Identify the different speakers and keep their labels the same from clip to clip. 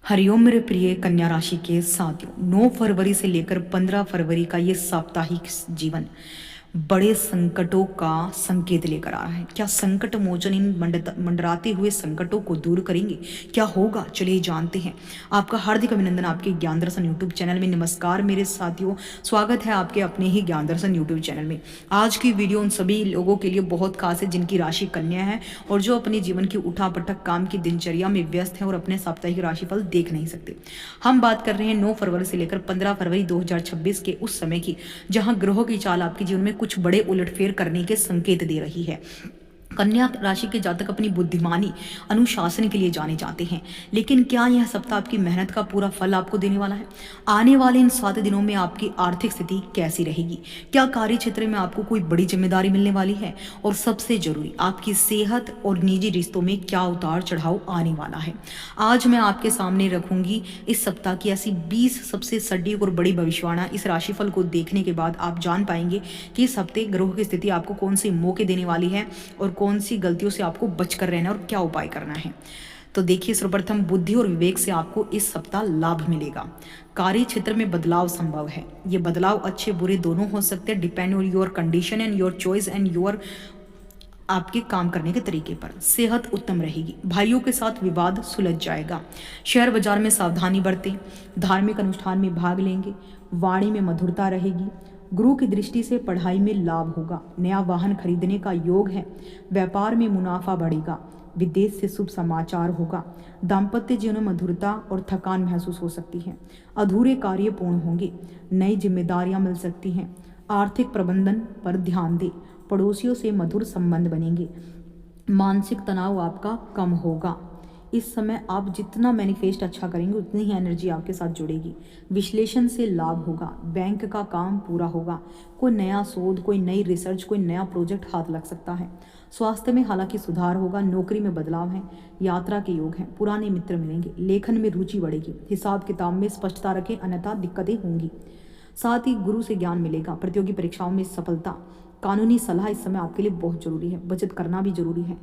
Speaker 1: हरिओम मेरे प्रिय कन्या राशि के साथियों, 9 फरवरी से लेकर 15 फरवरी का ये साप्ताहिक जीवन बड़े संकटों का संकेत लेकर आ रहा है। क्या संकट मोचन इन मंडराते हुए संकटों को दूर करेंगे? क्या होगा, चलिए जानते हैं। आपका हार्दिक अभिनंदन आपके ज्ञान दर्शन यूट्यूब चैनल में। नमस्कार मेरे साथियों, स्वागत है आपके अपने ही ज्ञान दर्शन यूट्यूब चैनल में। आज की वीडियो उन सभी लोगों के लिए बहुत खास है जिनकी राशि कन्या है और जो अपने जीवन की उठापटक काम की दिनचर्या में व्यस्त हैं और अपने साप्ताहिक राशिफल देख नहीं सकते। हम बात कर रहे हैं 9 फरवरी से लेकर 15 फरवरी 2026 के उस समय की, जहां ग्रहों की चाल आपके जीवन में कुछ बड़े उलटफेर करने के संकेत दे रही है। कन्या राशि के जातक अपनी बुद्धिमानी, अनुशासन के लिए जाने जाते हैं, लेकिन क्या यह सप्ताह आपकी मेहनत का पूरा फल आपको देने वाला है? आने वाले इन 7 दिनों में आपकी आर्थिक स्थिति कैसी रहेगी? क्या कार्य क्षेत्र में आपको कोई बड़ी जिम्मेदारी मिलने वाली है? और सबसे जरूरी, आपकी सेहत और निजी रिश्तों में क्या उतार चढ़ाव आने वाला है? आज मैं आपके सामने रखूंगी इस सप्ताह की ऐसी 20 सबसे सटीक और बड़ी भविष्यवाणियां। इस राशिफल को देखने के बाद आप जान पाएंगे कि इस हफ्ते ग्रहों की स्थिति आपको कौन से मौके देने वाली है और कौन सी गलतियों से आपको बचकर रहना और क्या उपाय करना है। तो देखिए, सर्वप्रथम बुद्धि और विवेक से आपको इस सप्ताह लाभ मिलेगा। कार्य क्षेत्र में बदलाव संभव है। ये बदलाव अच्छे बुरे दोनों हो सकते हैं, depend on your condition and your choice and your आपके काम करने के तरीके पर। सेहत उत्तम रहेगी। भाइयों के साथ विवाद सुलझ जाएगा। शेयर बाजार में सावधानी बरतें। धार्मिक अनुष्ठान में भाग लेंगे। वाणी में मधुरता रहेगी। गुरु की दृष्टि से पढ़ाई में लाभ होगा। नया वाहन खरीदने का योग है। व्यापार में मुनाफा बढ़ेगा। विदेश से शुभ समाचार होगा। दाम्पत्य जीवन में मधुरता और थकान महसूस हो सकती है। अधूरे कार्य पूर्ण होंगे। नई जिम्मेदारियां मिल सकती हैं। आर्थिक प्रबंधन पर ध्यान दें। पड़ोसियों से मधुर संबंध बनेंगे। मानसिक तनाव आपका कम होगा। इस समय आप जितना मैनिफेस्ट अच्छा करेंगे उतनी ही एनर्जी आपके साथ जुड़ेगी। विश्लेषण से लाभ होगा। बैंक का काम पूरा होगा। कोई नया शोध, कोई नई रिसर्च, कोई नया प्रोजेक्ट हाथ लग सकता है। स्वास्थ्य में हालांकि सुधार होगा। नौकरी में बदलाव है। यात्रा के योग हैं। पुराने मित्र मिलेंगे। लेखन में रुचि बढ़ेगी। हिसाब किताब में स्पष्टता रखें, अन्यथा दिक्कतें होंगी। साथ ही गुरु से ज्ञान मिलेगा। प्रतियोगी परीक्षाओं में सफलता। कानूनी सलाह इस समय आपके लिए बहुत जरूरी है। बचत करना भी जरूरी है।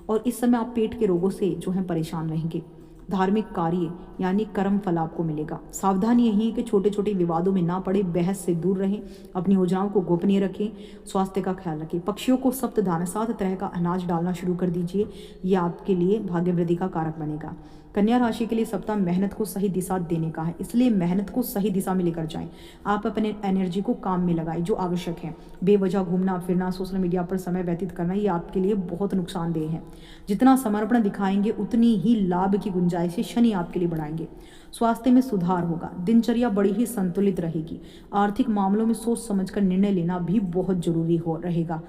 Speaker 1: और इस समय आप पेट के रोगों से जो है परेशान रहेंगे। धार्मिक कार्य यानी कर्म फल आपको मिलेगा। सावधानी यही है कि छोटे छोटे विवादों में ना पड़े, बहस से दूर रहें, अपनी योजनाओं को गोपनीय रखें, स्वास्थ्य का ख्याल रखें। पक्षियों को सप्तधान 7 तरह का अनाज डालना शुरू कर दीजिए। ये आपके लिए भाग्य वृद्धि का कारक बनेगा। कन्या राशि के लिए सप्ताह मेहनत को सही दिशा देने का है, इसलिए मेहनत को सही दिशा में लेकर जाएं। आप अपने एनर्जी को काम में लगाएं जो आवश्यक है। बेवजह घूमना फिरना, सोशल मीडिया पर समय व्यतीत करना, ये आपके लिए बहुत नुकसानदेह है। जितना समर्पण दिखाएंगे उतनी ही लाभ की गुंजाइश शनि आपके लिए बढ़ाएंगे। स्वास्थ्य में सुधार होगा। दिनचर्या बड़ी ही संतुलित रहेगी। आर्थिक मामलों में सोच समझकर निर्णय लेना भी बहुत जरूरी हो रहेगा।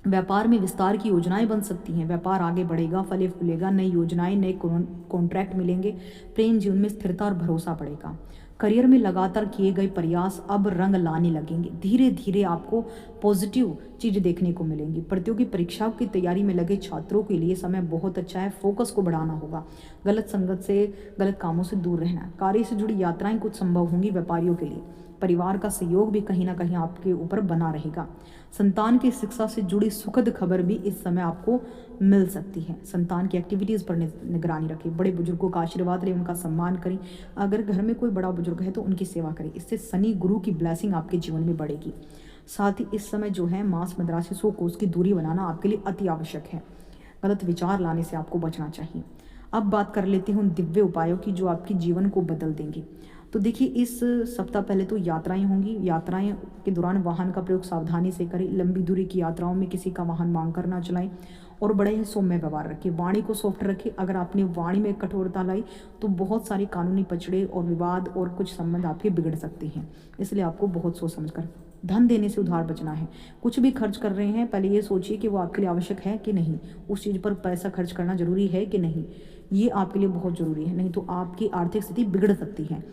Speaker 1: व्यापार में विस्तार की योजनाएं बन सकती हैं। व्यापार आगे बढ़ेगा, फले फूलेगा। नई योजनाएं, नए कॉन्ट्रैक्ट मिलेंगे। प्रेम जीवन में स्थिरता और भरोसा बढ़ेगा। करियर में लगातार किए गए प्रयास अब रंग लाने लगेंगे। धीरे धीरे आपको पॉजिटिव चीज़ देखने को मिलेंगी। प्रतियोगी परीक्षाओं की तैयारी में लगे छात्रों के लिए समय बहुत अच्छा है। फोकस को बढ़ाना होगा। गलत संगत से, गलत कामों से दूर रहना। कार्य से जुड़ी यात्राएं कुछ संभव होंगी व्यापारियों के लिए। परिवार का सहयोग भी कहीं ना कहीं आपके ऊपर बना रहेगा। संतान की शिक्षा से जुड़ी सुखद खबर भी इस समय आपको मिल सकती है। संतान की एक्टिविटीज़ पर निगरानी रखें। बड़े बुजुर्गों का आशीर्वाद लें, उनका सम्मान करें। अगर घर में कोई बड़ा बुजुर्ग है तो उनकी सेवा करें। इससे शनि गुरु की ब्लेसिंग आपके जीवन में बढ़ेगी। साथ ही इस समय जो है मांस मदिरा से 100 कोस की दूरी बनाना आपके लिए अति आवश्यक है। गलत विचार लाने से आपको बचना चाहिए। अब बात कर लेते हैं उन दिव्य उपायों की जो आपके जीवन को बदल देंगे। तो देखिए, इस सप्ताह पहले तो यात्राएं होंगी। यात्राएं के दौरान वाहन का प्रयोग सावधानी से करें। लंबी दूरी की यात्राओं में किसी का वाहन मांग कर ना चलाएं और बड़े ही सौम्य व्यवहार रखें। वाणी को सॉफ्ट रखें। अगर आपने वाणी में कठोरता लाई तो बहुत सारे कानूनी पचड़े और विवाद और कुछ संबंध आपके बिगड़ सकते हैं। इसलिए आपको बहुत सोच समझ कर धन देने से उधार बचना है। कुछ भी खर्च कर रहे हैं, पहले ये सोचिए कि वो आपके लिए आवश्यक है कि नहीं। उस चीज़ पर पैसा खर्च करना जरूरी है कि नहीं, ये आपके लिए बहुत ज़रूरी है। नहीं तो आपकी आर्थिक स्थिति बिगड़ सकती है।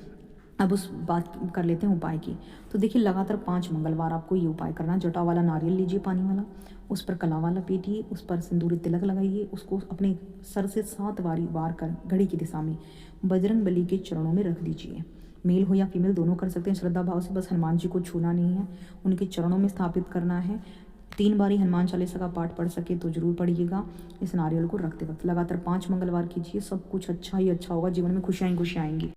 Speaker 1: अब उस बात कर लेते हैं उपाय की। तो देखिए, लगातार 5 मंगलवार आपको ये उपाय करना। जटा वाला नारियल लीजिए पानी वाला, उस पर कला वाला पीटिए, उस पर सिंदूरी तिलक लगाइए, उसको अपने सर से 7 बारी वार कर घड़ी की दिशा में बजरंग बली के चरणों में रख दीजिए। मेल हो या फीमेल दोनों कर सकते हैं। श्रद्धा भाव से, बस हनुमान जी को छूना नहीं है, उनके चरणों में स्थापित करना है। 3 बारी हनुमान चालीसा का पाठ पढ़ सके तो जरूर पढ़िएगा इस नारियल को रखते वक्त। लगातार 5 मंगलवार कीजिए, सब कुछ अच्छा ही अच्छा होगा, जीवन में खुशियाँ ही खुशियाँ आएंगी।